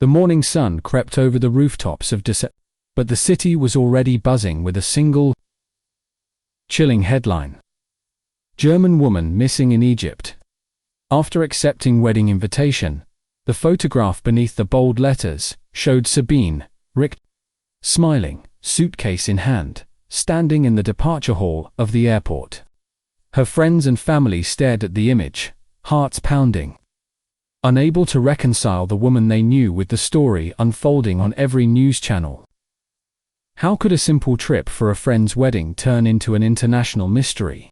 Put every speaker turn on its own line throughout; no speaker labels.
The morning sun crept over the rooftops of but the city was already buzzing with a single, chilling headline. German woman missing in Egypt. After accepting wedding invitation, the photograph beneath the bold letters showed Sabine Richter, smiling, suitcase in hand, standing in the departure hall of the airport. Her friends and family stared at the image, hearts pounding, unable to reconcile the woman they knew with the story unfolding on every news channel. How could a simple trip for a friend's wedding turn into an international mystery?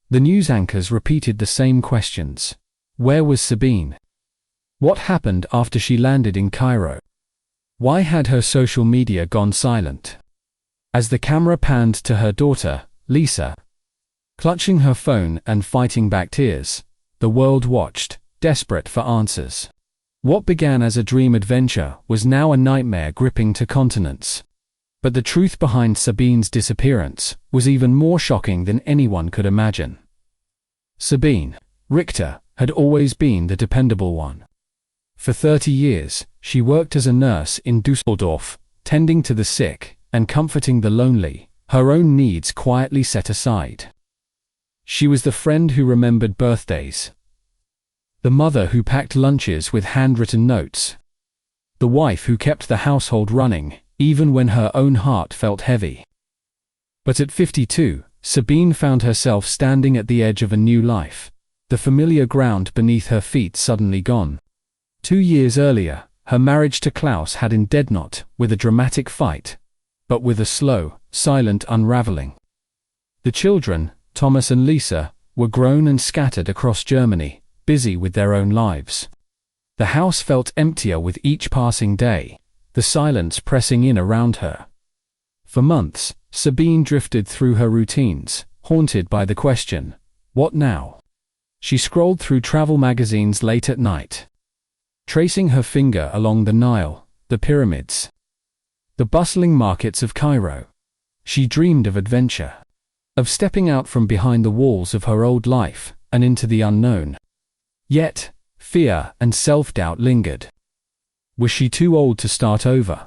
The news anchors repeated the same questions. Where was Sabine? What happened after she landed in Cairo? Why had her social media gone silent? As the camera panned to her daughter, Lisa, clutching her phone and fighting back tears, the world watched, desperate for answers. What began as a dream adventure was now a nightmare gripping two continents. But the truth behind Sabine's disappearance was even more shocking than anyone could imagine. Sabine Richter had always been the dependable one. For 30 years, she worked as a nurse in Düsseldorf, tending to the sick and comforting the lonely, her own needs quietly set aside. She was the friend who remembered birthdays, the mother who packed lunches with handwritten notes, the wife who kept the household running, even when her own heart felt heavy. But at 52, Sabine found herself standing at the edge of a new life, the familiar ground beneath her feet suddenly gone. 2 years earlier, her marriage to Klaus had ended not with a dramatic fight, but with a slow, silent unraveling. The children, Thomas and Lisa, were grown and scattered across Germany, busy with their own lives. The house felt emptier with each passing day, the silence pressing in around her. For months, Sabine drifted through her routines, haunted by the question, what now? She scrolled through travel magazines late at night, tracing her finger along the Nile, the pyramids, the bustling markets of Cairo. She dreamed of adventure, of stepping out from behind the walls of her old life and into the unknown. Yet, fear and self-doubt lingered. Was she too old to start over?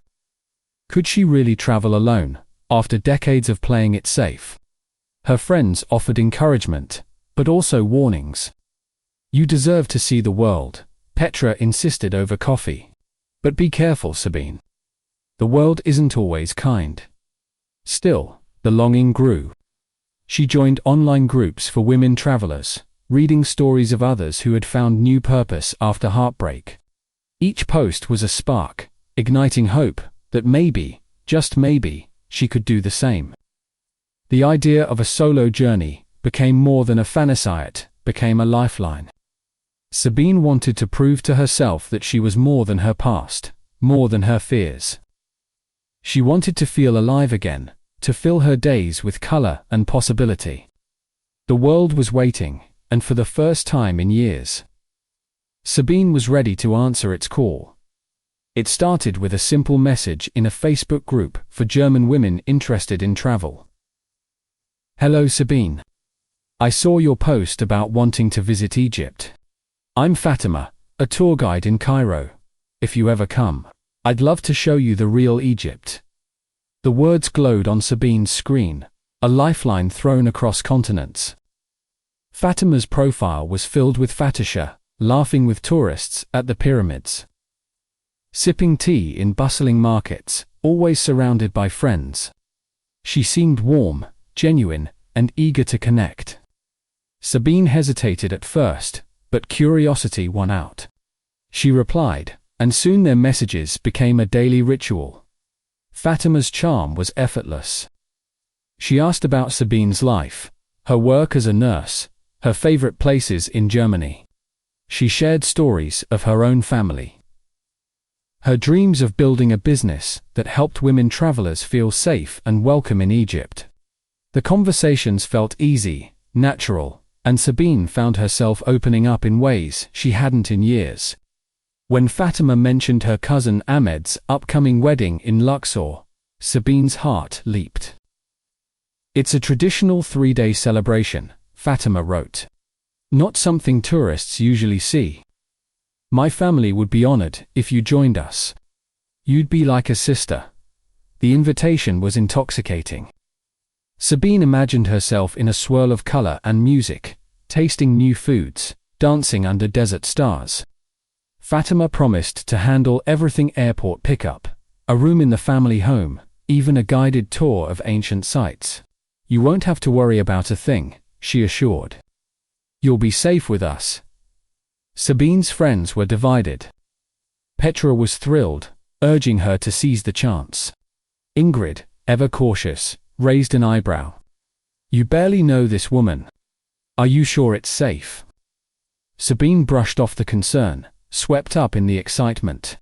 Could she really travel alone, after decades of playing it safe? Her friends offered encouragement, but also warnings. You deserve to see the world, Petra insisted over coffee. But be careful, Sabine. The world isn't always kind. Still, the longing grew. She joined online groups for women travelers, reading stories of others who had found new purpose after heartbreak. Each post was a spark, igniting hope that maybe, just maybe, she could do the same. The idea of a solo journey became more than a fantasy, it became a lifeline. Sabine wanted to prove to herself that she was more than her past, more than her fears. She wanted to feel alive again, to fill her days with color and possibility. The world was waiting, and for the first time in years, Sabine was ready to answer its call. It started with a simple message in a Facebook group for German women interested in travel. Hello Sabine. I saw your post about wanting to visit Egypt. I'm Fatima, a tour guide in Cairo. If you ever come, I'd love to show you the real Egypt. The words glowed on Sabine's screen, a lifeline thrown across continents. Fatima's profile was filled with Fatisha, laughing with tourists at the pyramids, sipping tea in bustling markets, always surrounded by friends. She seemed warm, genuine, and eager to connect. Sabine hesitated at first, but curiosity won out. She replied, and soon their messages became a daily ritual. Fatima's charm was effortless. She asked about Sabine's life, her work as a nurse, her favorite places in Germany. She shared stories of her own family, her dreams of building a business that helped women travelers feel safe and welcome in Egypt. The conversations felt easy, natural, and Sabine found herself opening up in ways she hadn't in years. When Fatima mentioned her cousin Ahmed's upcoming wedding in Luxor, Sabine's heart leaped. It's a traditional 3-day celebration, Fatima wrote. Not something tourists usually see. My family would be honored if you joined us. You'd be like a sister. The invitation was intoxicating. Sabine imagined herself in a swirl of color and music, tasting new foods, dancing under desert stars. Fatima promised to handle everything: airport pickup, a room in the family home, even a guided tour of ancient sites. You won't have to worry about a thing, she assured. You'll be safe with us. Sabine's friends were divided. Petra was thrilled, urging her to seize the chance. Ingrid, ever cautious, raised an eyebrow. You barely know this woman. Are you sure it's safe? Sabine brushed off the concern, swept up in the excitement.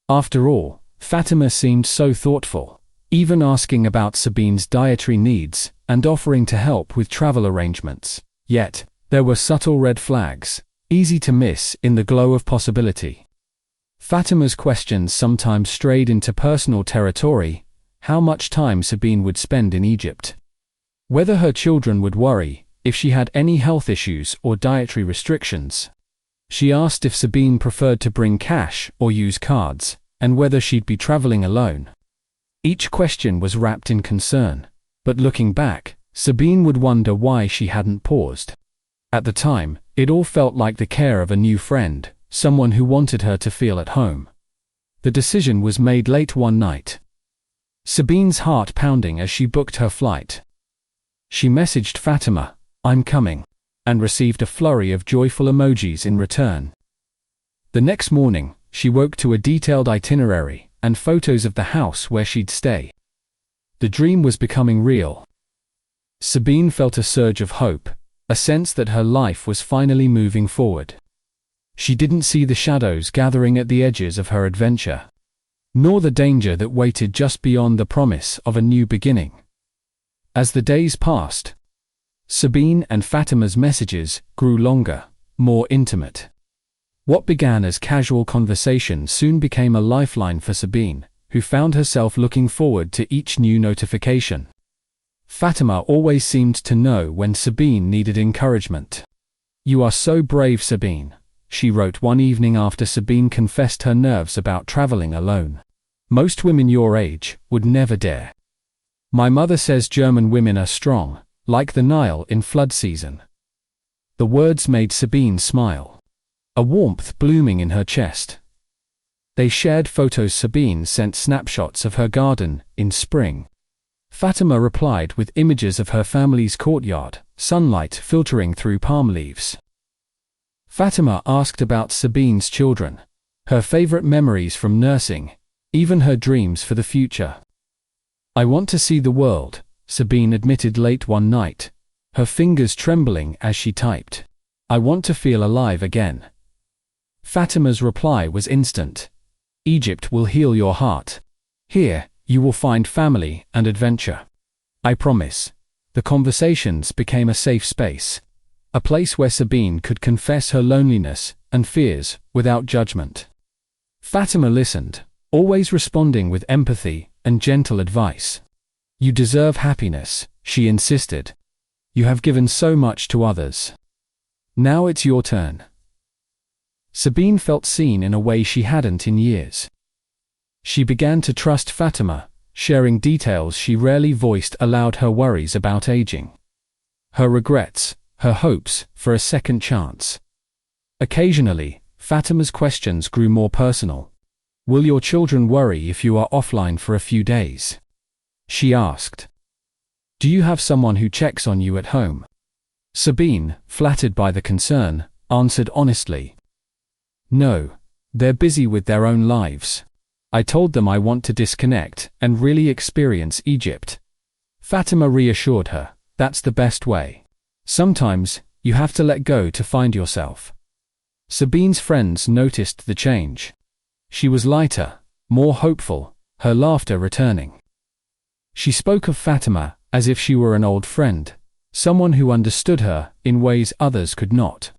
After all, Fatima seemed so thoughtful, even asking about Sabine's dietary needs and offering to help with travel arrangements. Yet, there were subtle red flags, easy to miss in the glow of possibility. Fatima's questions sometimes strayed into personal territory: how much time Sabine would spend in Egypt, whether her children would worry, if she had any health issues or dietary restrictions. She asked if Sabine preferred to bring cash or use cards, and whether she'd be traveling alone. Each question was wrapped in concern, but looking back, Sabine would wonder why she hadn't paused. At the time, it all felt like the care of a new friend, someone who wanted her to feel at home. The decision was made late one night. Sabine's heart pounding as she booked her flight. She messaged Fatima, "I'm coming," and received a flurry of joyful emojis in return. The next morning, she woke to a detailed itinerary and photos of the house where she'd stay. The dream was becoming real. Sabine felt a surge of hope, a sense that her life was finally moving forward. She didn't see the shadows gathering at the edges of her adventure, nor the danger that waited just beyond the promise of a new beginning. As the days passed, Sabine and Fatima's messages grew longer, more intimate. What began as casual conversation soon became a lifeline for Sabine, who found herself looking forward to each new notification. Fatima always seemed to know when Sabine needed encouragement. "You are so brave, Sabine," she wrote one evening after Sabine confessed her nerves about traveling alone. "Most women your age would never dare. My mother says German women are strong, like the Nile in flood season." The words made Sabine smile, a warmth blooming in her chest. They shared photos. Sabine sent snapshots of her garden in spring. Fatima replied with images of her family's courtyard, sunlight filtering through palm leaves. Fatima asked about Sabine's children, her favorite memories from nursing, even her dreams for the future. "I want to see the world," Sabine admitted late one night, her fingers trembling as she typed. "I want to feel alive again." Fatima's reply was instant. "Egypt will heal your heart. Here, you will find family and adventure. I promise." The conversations became a safe space, a place where Sabine could confess her loneliness and fears without judgment. Fatima listened, always responding with empathy and gentle advice. "You deserve happiness," she insisted. "You have given so much to others. Now it's your turn." Sabine felt seen in a way she hadn't in years. She began to trust Fatima, sharing details she rarely voiced aloud: her worries about aging, her regrets, her hopes for a second chance. Occasionally, Fatima's questions grew more personal. "Will your children worry if you are offline for a few days?" she asked. "Do you have someone who checks on you at home?" Sabine, flattered by the concern, answered honestly, "No, they're busy with their own lives. I told them I want to disconnect and really experience Egypt." Fatima reassured her, "That's the best way. Sometimes, you have to let go to find yourself." Sabine's friends noticed the change. She was lighter, more hopeful, her laughter returning. She spoke of Fatima as if she were an old friend, someone who understood her in ways others could not.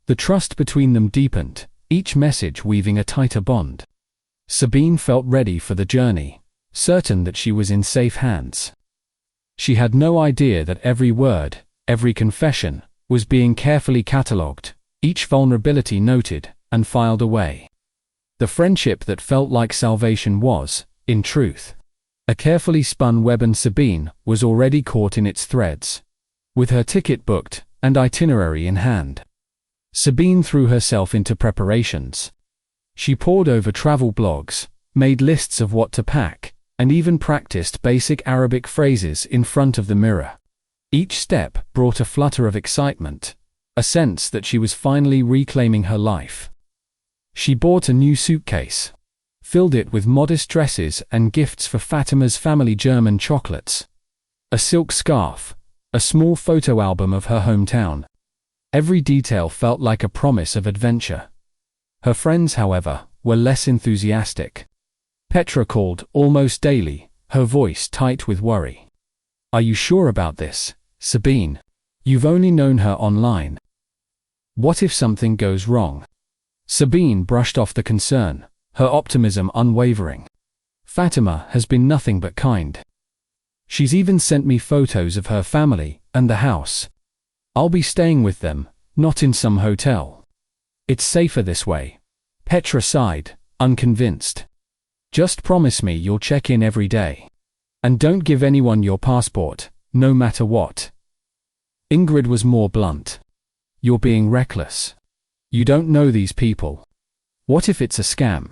The trust between them deepened, each message weaving a tighter bond. Sabine felt ready for the journey, certain that she was in safe hands. She had no idea that every word, every confession, was being carefully catalogued, each vulnerability noted and filed away. The friendship that felt like salvation was, in truth, a carefully spun web, and Sabine was already caught in its threads. With her ticket booked and itinerary in hand, Sabine threw herself into preparations. She pored over travel blogs, made lists of what to pack, and even practiced basic Arabic phrases in front of the mirror. Each step brought a flutter of excitement, a sense that she was finally reclaiming her life. She bought a new suitcase, filled it with modest dresses and gifts for Fatima's family, German chocolates, a silk scarf, a small photo album of her hometown. Every detail felt like a promise of adventure. Her friends, however, were less enthusiastic. Petra called almost daily, her voice tight with worry. "Are you sure about this, Sabine? You've only known her online. What if something goes wrong?" Sabine brushed off the concern, her optimism unwavering. "Fatima has been nothing but kind. She's even sent me photos of her family and the house. I'll be staying with them, not in some hotel. It's safer this way." Petra sighed, unconvinced. "Just promise me you'll check in every day. And don't give anyone your passport, no matter what." Ingrid was more blunt. "You're being reckless. You don't know these people. What if it's a scam?"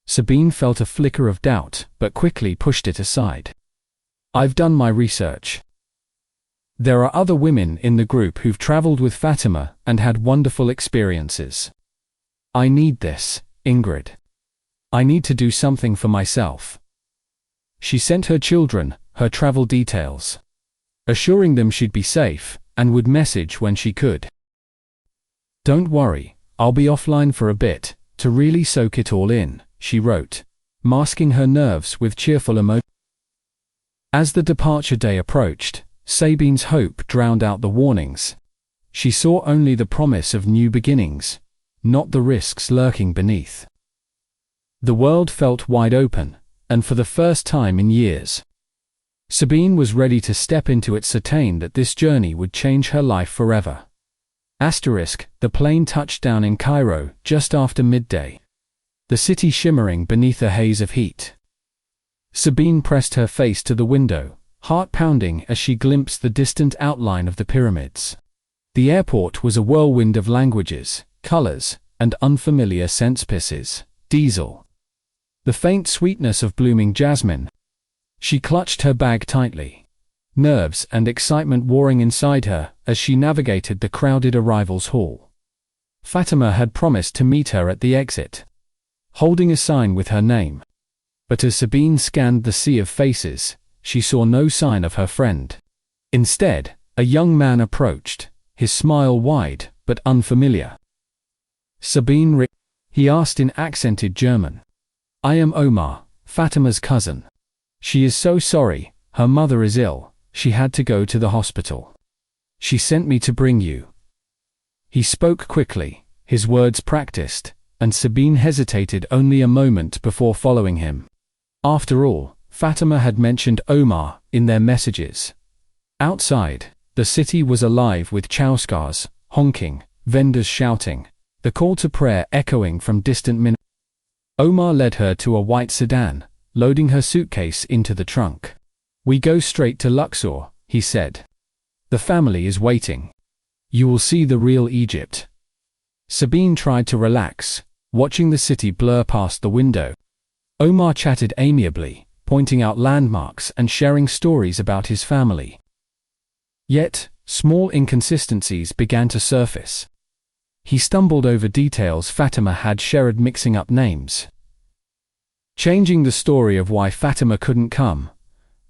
Sabine felt a flicker of doubt, but quickly pushed it aside. "I've done my research. There are other women in the group who've traveled with Fatima and had wonderful experiences. I need this, Ingrid. I need to do something for myself." She sent her children her travel details, assuring them she'd be safe and would message when she could. "Don't worry, I'll be offline for a bit, to really soak it all in," she wrote, masking her nerves with cheerful emotion. As the departure day approached, Sabine's hope drowned out the warnings. She saw only the promise of new beginnings, not the risks lurking beneath. The world felt wide open, and for the first time in years, Sabine was ready to step into it, certain that this journey would change her life forever. The plane touched down in Cairo just after midday, the city shimmering beneath a haze of heat. Sabine pressed her face to the window, heart pounding as she glimpsed the distant outline of the pyramids. The airport was a whirlwind of languages, colors, and unfamiliar sense-pisses. Diesel. The faint sweetness of blooming jasmine. She clutched her bag tightly, nerves and excitement warring inside her as she navigated the crowded arrivals hall. Fatima had promised to meet her at the exit, holding a sign with her name. But as Sabine scanned the sea of faces, she saw no sign of her friend. Instead, a young man approached, his smile wide but unfamiliar. "Sabine Richter?" he asked in accented German. "I am Omar, Fatima's cousin. She is so sorry, her mother is ill, she had to go to the hospital. She sent me to bring you." He spoke quickly, his words practiced, and Sabine hesitated only a moment before following him. After all, Fatima had mentioned Omar in their messages. Outside, the city was alive with chauskars, honking, vendors shouting, the call to prayer echoing from distant minarets. Omar led her to a white sedan, loading her suitcase into the trunk. "We go straight to Luxor," he said. "The family is waiting. You will see the real Egypt." Sabine tried to relax, watching the city blur past the window. Omar chatted amiably, pointing out landmarks and sharing stories about his family. Yet, small inconsistencies began to surface. He stumbled over details Fatima had shared, mixing up names, changing the story of why Fatima couldn't come.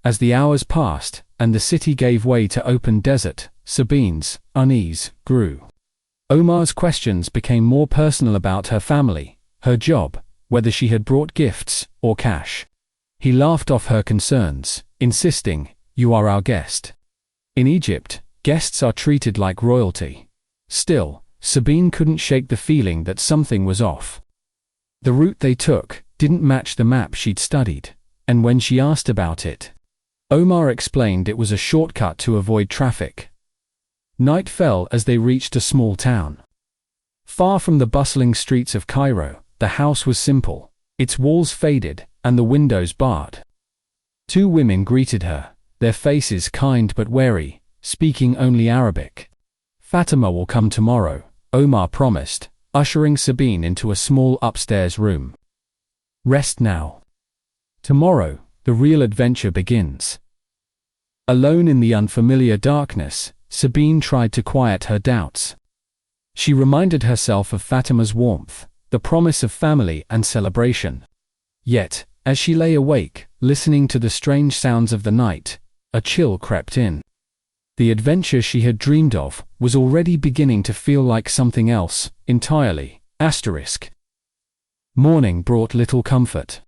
As the hours passed and the city gave way to open desert, Sabine's unease grew. Omar's questions became more personal, about her family, her job, whether she had brought gifts or cash. He laughed off her concerns, insisting, "You are our guest. In Egypt, guests are treated like royalty." Still, Sabine couldn't shake the feeling that something was off. The route they took didn't match the map she'd studied, and when she asked about it, Omar explained it was a shortcut to avoid traffic. Night fell as they reached a small town. Far from the bustling streets of Cairo, the house was simple, its walls faded, and the windows barred. Two women greeted her, their faces kind but wary, speaking only Arabic. "Fatima will come tomorrow," Omar promised, ushering Sabine into a small upstairs room. "Rest now. Tomorrow, the real adventure begins." Alone in the unfamiliar darkness, Sabine tried to quiet her doubts. She reminded herself of Fatima's warmth, the promise of family and celebration. Yet, as she lay awake, listening to the strange sounds of the night, a chill crept in. The adventure she had dreamed of was already beginning to feel like something else, entirely. Morning brought little comfort.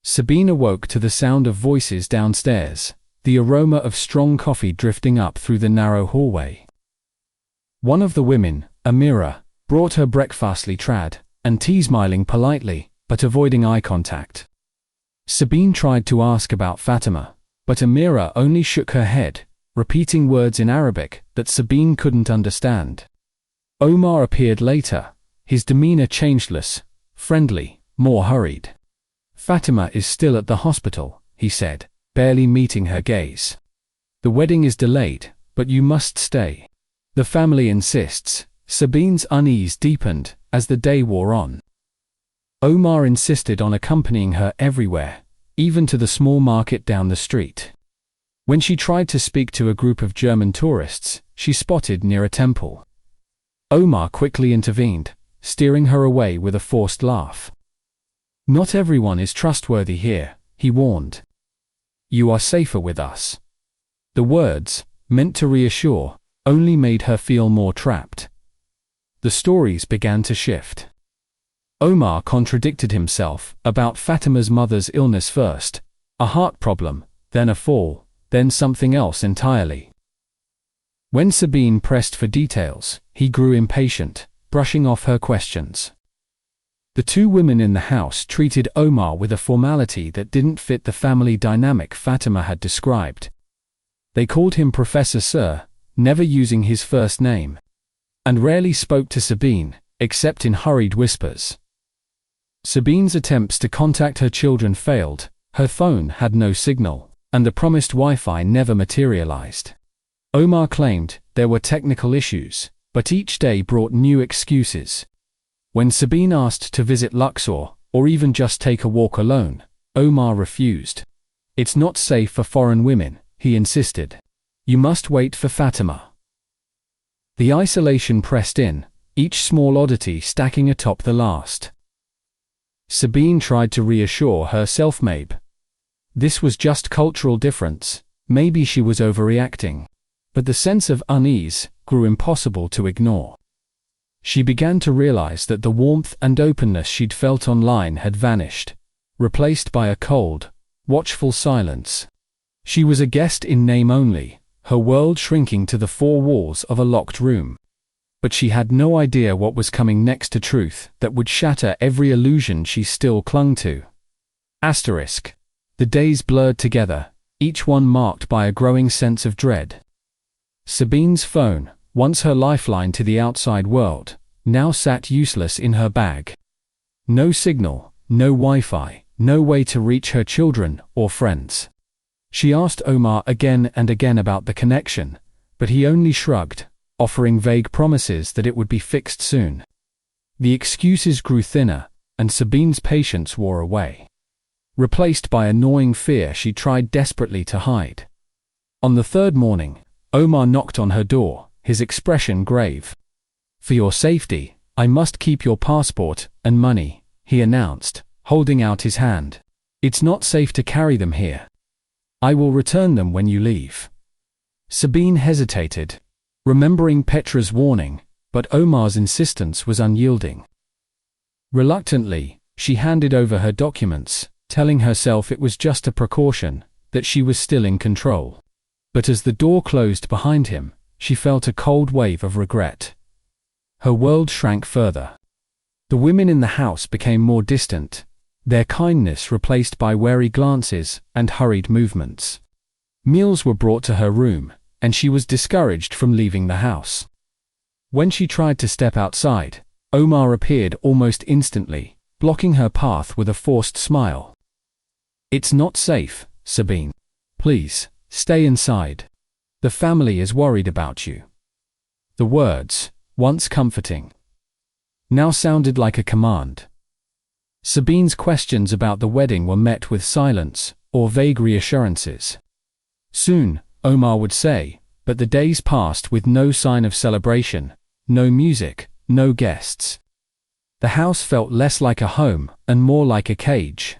Sabine awoke to the sound of voices downstairs, the aroma of strong coffee drifting up through the narrow hallway. One of the women, Amira, brought her breakfastly trad, and tea, smiling politely, but avoiding eye contact. Sabine tried to ask about Fatima, but Amira only shook her head, repeating words in Arabic that Sabine couldn't understand. Omar appeared later, his demeanor changeless, friendly, more hurried. "Fatima is still at the hospital," he said, barely meeting her gaze. "The wedding is delayed, but you must stay. The family insists." Sabine's unease deepened as the day wore on. Omar insisted on accompanying her everywhere, even to the small market down the street. When she tried to speak to a group of German tourists, she spotted near a temple. Omar quickly intervened, steering her away with a forced laugh. "Not everyone is trustworthy here," he warned. "You are safer with us." The words, meant to reassure, only made her feel more trapped. The stories began to shift. Omar contradicted himself about Fatima's mother's illness first, a heart problem, then a fall, then something else entirely. When Sabine pressed for details, he grew impatient, brushing off her questions. The two women in the house treated Omar with a formality that didn't fit the family dynamic Fatima had described. They called him Professor Sir, never using his first name, and rarely spoke to Sabine, except in hurried whispers. Sabine's attempts to contact her children failed, her phone had no signal, and the promised Wi-Fi never materialized. Omar claimed there were technical issues, but each day brought new excuses. When Sabine asked to visit Luxor, or even just take a walk alone, Omar refused. "It's not safe for foreign women," he insisted. "You must wait for Fatima." The isolation pressed in, each small oddity stacking atop the last. Sabine tried to reassure herself maybe this was just cultural difference, maybe she was overreacting. But the sense of unease grew impossible to ignore. She began to realize that the warmth and openness she'd felt online had vanished, replaced by a cold, watchful silence. She was a guest in name only, her world shrinking to the four walls of a locked room. But she had no idea what was coming next to truth that would shatter every illusion she still clung to. The days blurred together, each one marked by a growing sense of dread. Sabine's phone, once her lifeline to the outside world, now sat useless in her bag. No signal, no Wi-Fi, no way to reach her children or friends. She asked Omar again and again about the connection, but he only shrugged, offering vague promises that it would be fixed soon. The excuses grew thinner, and Sabine's patience wore away, replaced by a gnawing fear she tried desperately to hide. On the third morning, Omar knocked on her door, his expression grave. "For your safety, I must keep your passport and money," he announced, holding out his hand. "It's not safe to carry them here. I will return them when you leave." Sabine hesitated, remembering Petra's warning, but Omar's insistence was unyielding. Reluctantly, she handed over her documents, telling herself it was just a precaution, that she was still in control. But as the door closed behind him, she felt a cold wave of regret. Her world shrank further. The women in the house became more distant, their kindness replaced by wary glances and hurried movements. Meals were brought to her room, and she was discouraged from leaving the house. When she tried to step outside, Omar appeared almost instantly, blocking her path with a forced smile. "It's not safe, Sabine. Please, stay inside. The family is worried about you." The words, once comforting, now sounded like a command. Sabine's questions about the wedding were met with silence or vague reassurances. "Soon," Omar would say, but the days passed with no sign of celebration, no music, no guests. The house felt less like a home and more like a cage.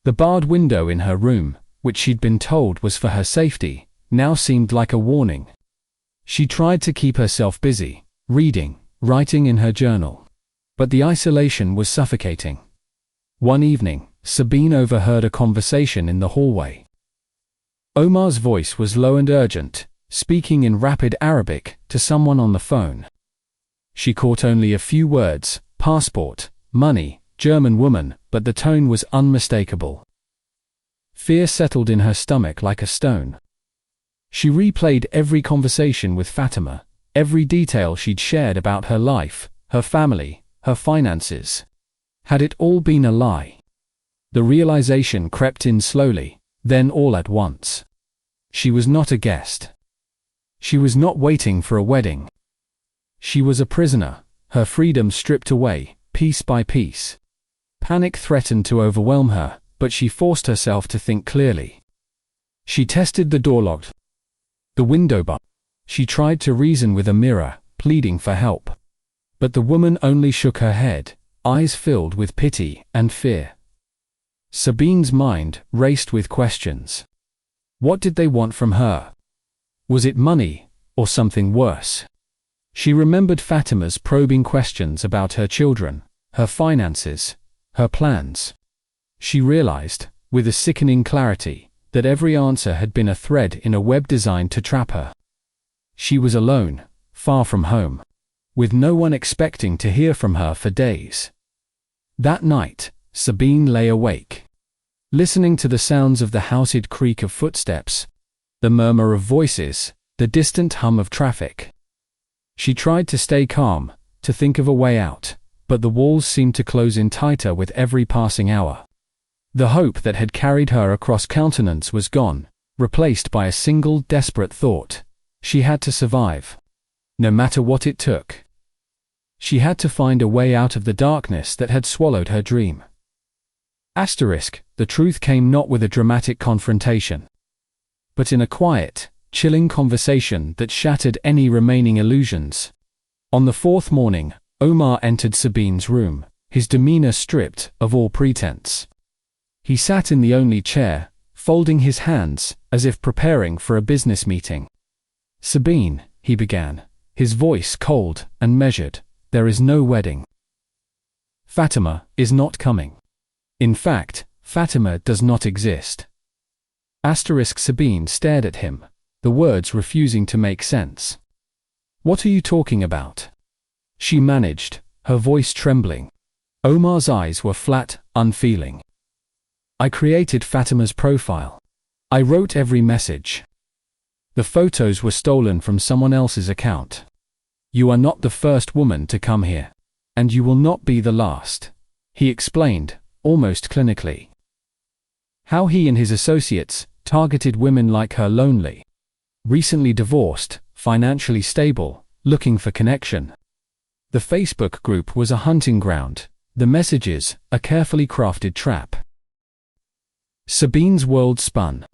The barred window in her room, which she'd been told was for her safety, now seemed like a warning. She tried to keep herself busy, reading, writing in her journal. But the isolation was suffocating. One evening, Sabine overheard a conversation in the hallway. Omar's voice was low and urgent, speaking in rapid Arabic to someone on the phone. She caught only a few words: passport, money, German woman, but the tone was unmistakable. Fear settled in her stomach like a stone. She replayed every conversation with Fatima, every detail she'd shared about her life, her family, her finances. Had it all been a lie? The realization crept in slowly, then all at once. She was not a guest. She was not waiting for a wedding. She was a prisoner, her freedom stripped away, piece by piece. Panic threatened to overwhelm her, but she forced herself to think clearly. She tested the door lock, the window bar. She tried to reason with a mirror, pleading for help. But the woman only shook her head, eyes filled with pity and fear. Sabine's mind raced with questions. What did they want from her? Was it money, or something worse? She remembered Fatima's probing questions about her children, her finances, her plans. She realized, with a sickening clarity, that every answer had been a thread in a web designed to trap her. She was alone, far from home, with no one expecting to hear from her for days. That night, Sabine lay awake, listening to the sounds of the housed creak of footsteps, the murmur of voices, the distant hum of traffic. She tried to stay calm, to think of a way out, but the walls seemed to close in tighter with every passing hour. The hope that had carried her across continents was gone, replaced by a single desperate thought. She had to survive, no matter what it took. She had to find a way out of the darkness that had swallowed her dream. The truth came not with a dramatic confrontation, but in a quiet, chilling conversation that shattered any remaining illusions. On the fourth morning, Omar entered Sabine's room, his demeanor stripped of all pretense. He sat in the only chair, folding his hands, as if preparing for a business meeting. "Sabine," he began, his voice cold and measured, "there is no wedding. Fatima is not coming. In fact, Fatima does not exist." Sabine stared at him, the words refusing to make sense. "What are you talking about?" she managed, her voice trembling. Omar's eyes were flat, unfeeling. "I created Fatima's profile. I wrote every message. The photos were stolen from someone else's account. You are not the first woman to come here, and you will not be the last," he explained, almost clinically. How he and his associates targeted women like her, lonely, recently divorced, financially stable, looking for connection. The Facebook group was a hunting ground, the messages a carefully crafted trap. Sabine's world spun.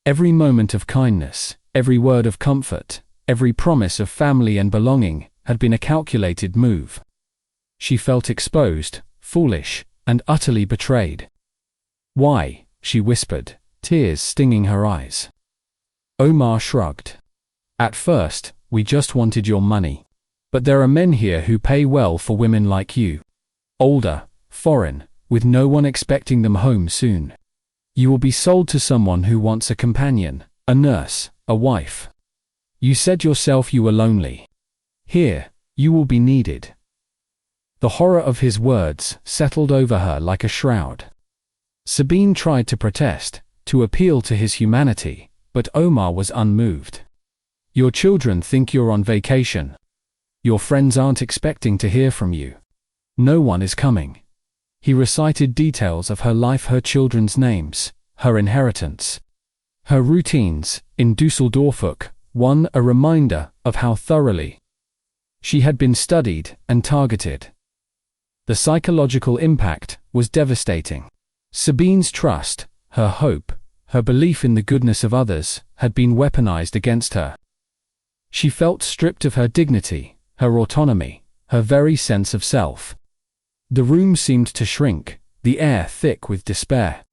Every moment of kindness, every word of comfort, every promise of family and belonging had been a calculated move. She felt exposed, foolish, and utterly betrayed. "Why?" she whispered, tears stinging her eyes. Omar shrugged. "At first, we just wanted your money. But there are men here who pay well for women like you. Older, foreign, with no one expecting them home soon. You will be sold to someone who wants a companion, a nurse, a wife. You said yourself you were lonely. Here, you will be needed." The horror of his words settled over her like a shroud. Sabine tried to protest, to appeal to his humanity, but Omar was unmoved. "Your children think you're on vacation. Your friends aren't expecting to hear from you. No one is coming. He recited details of her life, her children's names, her inheritance, her routines in Dusseldorf, a reminder of how thoroughly she had been studied and targeted. The psychological impact was devastating. Sabine's trust, her hope, her belief in the goodness of others had been weaponized against her. She felt stripped of her dignity, her autonomy, her very sense of self. The room seemed to shrink, the air thick with despair.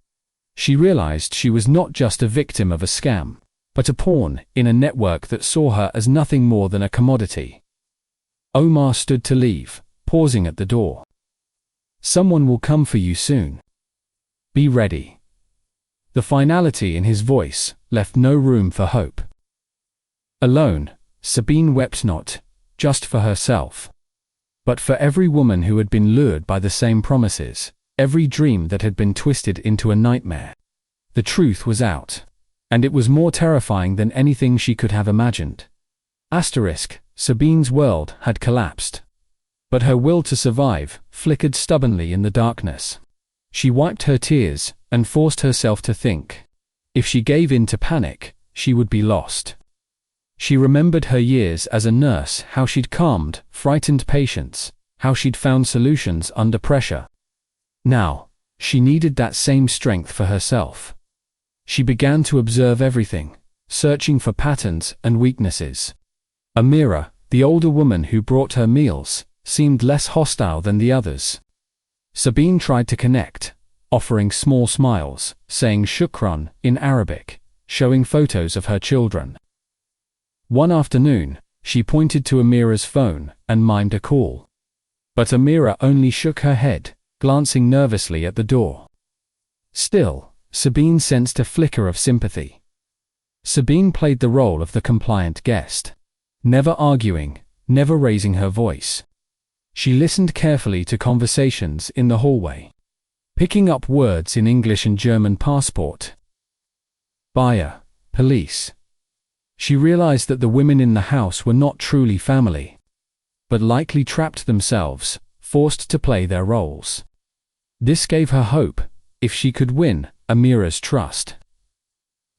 She realized she was not just a victim of a scam, but a pawn in a network that saw her as nothing more than a commodity. Omar stood to leave, pausing at the door. Someone will come for you soon. Be ready. The finality in his voice left no room for hope. Alone, Sabine wept not just for herself, but for every woman who had been lured by the same promises, every dream that had been twisted into a nightmare. The truth was out, and it was more terrifying than anything she could have imagined. Sabine's world had collapsed, but her will to survive flickered stubbornly in the darkness. She wiped her tears and forced herself to think. If she gave in to panic, she would be lost. She remembered her years as a nurse, how she'd calmed frightened patients, how she'd found solutions under pressure. Now, she needed that same strength for herself. She began to observe everything, searching for patterns and weaknesses. Amira, the older woman who brought her meals, seemed less hostile than the others. Sabine tried to connect, offering small smiles, saying shukran in Arabic, showing photos of her children. One afternoon, she pointed to Amira's phone and mimed a call. But Amira only shook her head, glancing nervously at the door. Still, Sabine sensed a flicker of sympathy. Sabine played the role of the compliant guest, never arguing, never raising her voice. She listened carefully to conversations in the hallway, picking up words in English and German. Passport, buyer, police. She realized that the women in the house were not truly family, but likely trapped themselves, forced to play their roles. This gave her hope. If she could win Amira's trust,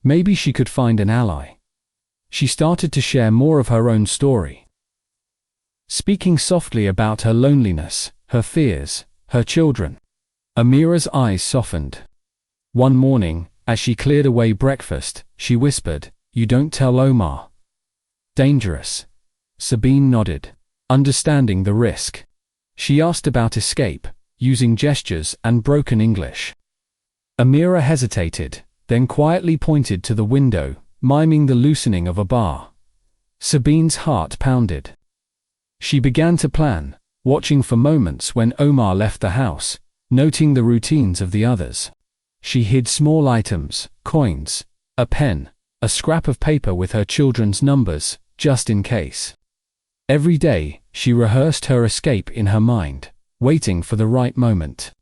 maybe she could find an ally. She started to share more of her own story, speaking softly about her loneliness, her fears, her children. Amira's eyes softened. One morning, as she cleared away breakfast, she whispered, "You don't tell Omar." Dangerous. Sabine nodded, understanding the risk. She asked about escape, using gestures and broken English. Amira hesitated, then quietly pointed to the window, miming the loosening of a bar. Sabine's heart pounded. She began to plan, watching for moments when Omar left the house, noting the routines of the others. She hid small items, coins, a pen, a scrap of paper with her children's numbers, just in case. Every day, she rehearsed her escape in her mind, waiting for the right moment.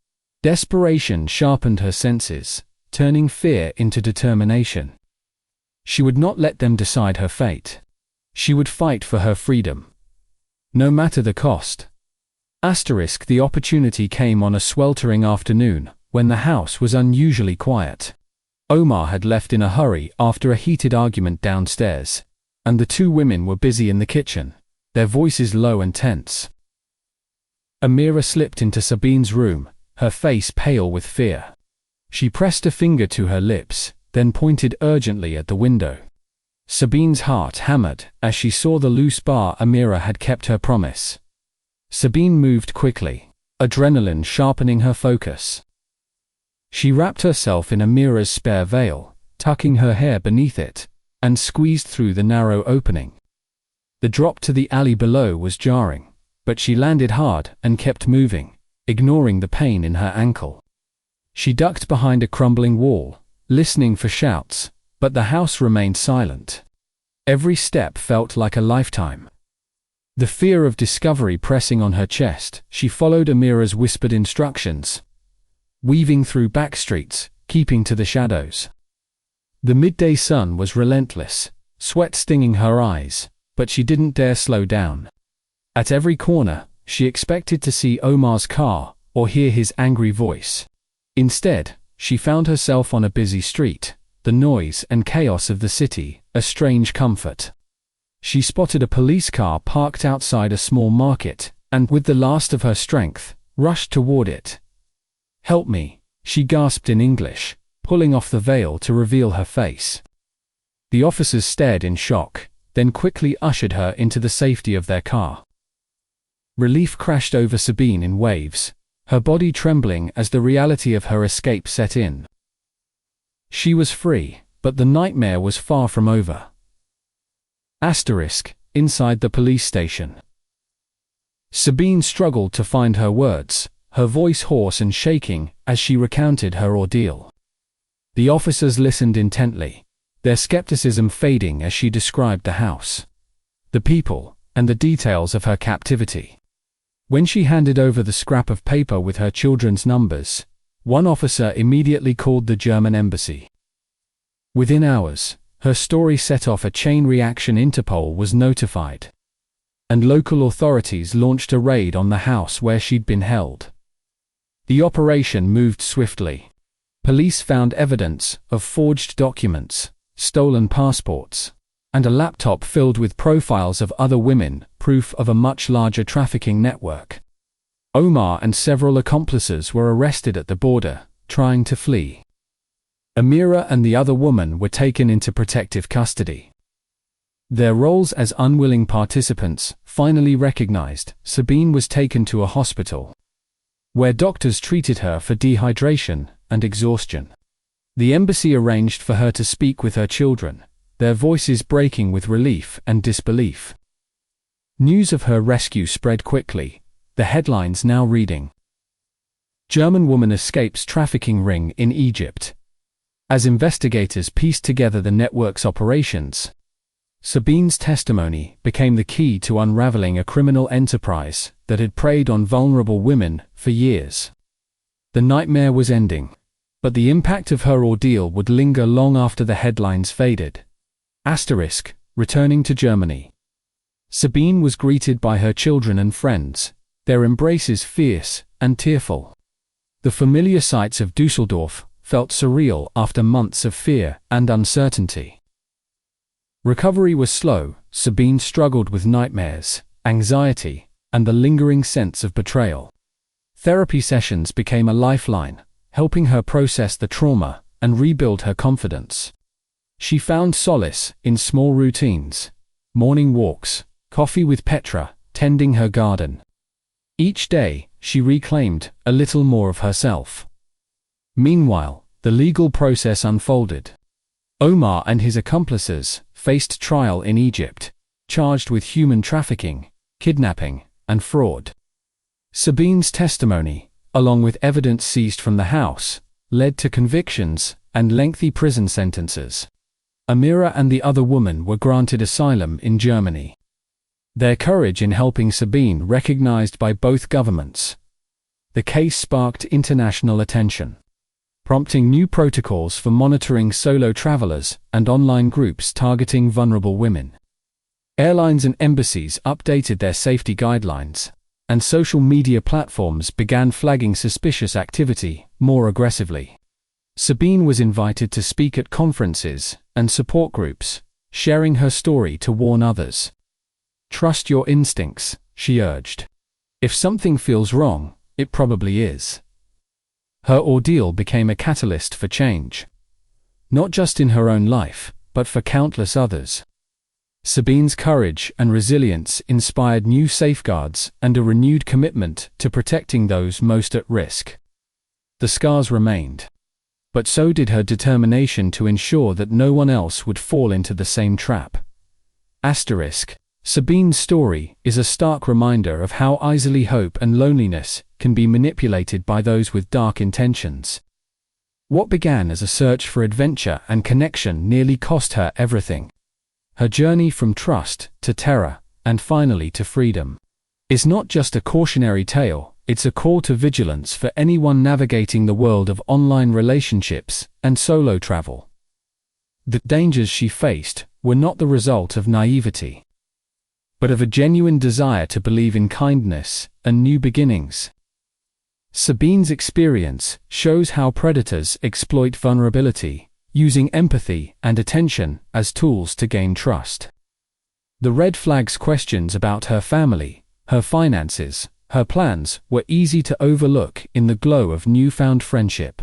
Desperation sharpened her senses, turning fear into determination. She would not let them decide her fate. She would fight for her freedom, no matter the cost. The opportunity came on a sweltering afternoon, when the house was unusually quiet. Omar had left in a hurry after a heated argument downstairs, and the two women were busy in the kitchen, their voices low and tense. Amira slipped into Sabine's room, her face pale with fear. She pressed a finger to her lips, then pointed urgently at the window. Sabine's heart hammered as she saw the loose bar. Amira had kept her promise. Sabine moved quickly, adrenaline sharpening her focus. She wrapped herself in Amira's spare veil, tucking her hair beneath it, and squeezed through the narrow opening. The drop to the alley below was jarring, but she landed hard and kept moving, ignoring the pain in her ankle. She ducked behind a crumbling wall, listening for shouts, but the house remained silent. Every step felt like a lifetime. The fear of discovery pressing on her chest, she followed Amira's whispered instructions, weaving through back streets, keeping to the shadows. The midday sun was relentless, sweat stinging her eyes, but she didn't dare slow down. At every corner, she expected to see Omar's car or hear his angry voice. Instead, she found herself on a busy street, the noise and chaos of the city, a strange comfort. She spotted a police car parked outside a small market, and with the last of her strength, rushed toward it. "Help me," she gasped in English, pulling off the veil to reveal her face. The officers stared in shock, then quickly ushered her into the safety of their car. Relief crashed over Sabine in waves, her body trembling as the reality of her escape set in. She was free, but the nightmare was far from over. Inside the police station. Sabine struggled to find her words, her voice hoarse and shaking as she recounted her ordeal. The officers listened intently, their skepticism fading as she described the house, the people, and the details of her captivity. When she handed over the scrap of paper with her children's numbers, one officer immediately called the German embassy. Within hours, her story set off a chain reaction. Interpol was notified, and local authorities launched a raid on the house where she'd been held. The operation moved swiftly. Police found evidence of forged documents, stolen passports, and a laptop filled with profiles of other women, proof of a much larger trafficking network. Omar and several accomplices were arrested at the border, trying to flee. Amira and the other woman were taken into protective custody. Their roles as unwilling participants finally recognized, Sabine was taken to a hospital, where doctors treated her for dehydration and exhaustion. The embassy arranged for her to speak with her children, their voices breaking with relief and disbelief. News of her rescue spread quickly, the headlines now reading, "German woman escapes trafficking ring in Egypt." As investigators pieced together the network's operations, Sabine's testimony became the key to unraveling a criminal enterprise that had preyed on vulnerable women for years. The nightmare was ending, but the impact of her ordeal would linger long after the headlines faded. Returning to Germany. Sabine was greeted by her children and friends, their embraces fierce and tearful. The familiar sights of Düsseldorf felt surreal after months of fear and uncertainty. Recovery was slow. Sabine struggled with nightmares, anxiety, and the lingering sense of betrayal. Therapy sessions became a lifeline, helping her process the trauma and rebuild her confidence. She found solace in small routines, morning walks, coffee with Petra, tending her garden. Each day, she reclaimed a little more of herself. Meanwhile, the legal process unfolded. Omar and his accomplices faced trial in Egypt, charged with human trafficking, kidnapping, and fraud. Sabine's testimony, along with evidence seized from the house, led to convictions and lengthy prison sentences. Amira and the other woman were granted asylum in Germany. Their courage in helping Sabine recognized by both governments. The case sparked international attention, prompting new protocols for monitoring solo travelers and online groups targeting vulnerable women. Airlines and embassies updated their safety guidelines, and social media platforms began flagging suspicious activity more aggressively. Sabine was invited to speak at conferences and support groups, sharing her story to warn others. "Trust your instincts," she urged. "If something feels wrong, it probably is." Her ordeal became a catalyst for change, not just in her own life, but for countless others. Sabine's courage and resilience inspired new safeguards and a renewed commitment to protecting those most at risk. The scars remained, but so did her determination to ensure that no one else would fall into the same trap. Sabine's story is a stark reminder of how easily hope and loneliness can be manipulated by those with dark intentions. What began as a search for adventure and connection nearly cost her everything. Her journey from trust to terror, and finally to freedom, is not just a cautionary tale, it's a call to vigilance for anyone navigating the world of online relationships and solo travel. The dangers she faced were not the result of naivety. but of a genuine desire to believe in kindness and new beginnings. Sabine's experience shows how predators exploit vulnerability, using empathy and attention as tools to gain trust. The red flags questions about her family, her finances, her plans were easy to overlook in the glow of newfound friendship.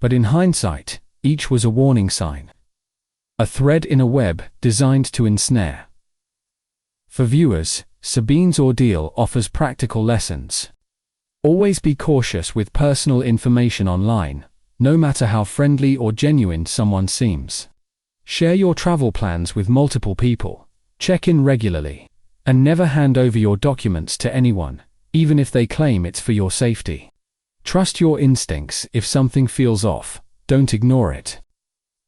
But in hindsight, each was a warning sign. A thread in a web designed to ensnare. For viewers, Sabine's ordeal offers practical lessons. Always be cautious with personal information online, no matter how friendly or genuine someone seems. Share your travel plans with multiple people, check in regularly, and never hand over your documents to anyone, even if they claim it's for your safety. Trust your instincts. If something feels off, don't ignore it.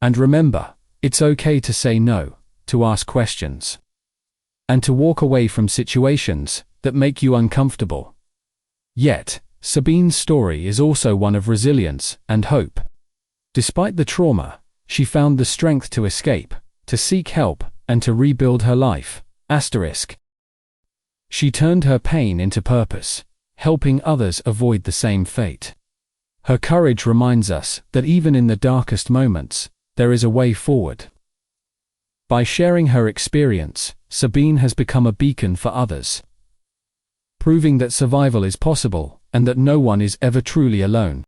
And remember, it's okay to say no, to ask questions, and to walk away from situations that make you uncomfortable. Yet, Sabine's story is also one of resilience and hope. Despite the trauma, she found the strength to escape, to seek help, and to rebuild her life. She turned her pain into purpose, helping others avoid the same fate. Her courage reminds us that even in the darkest moments, there is a way forward. By sharing her experience, Sabine has become a beacon for others, proving that survival is possible and that no one is ever truly alone.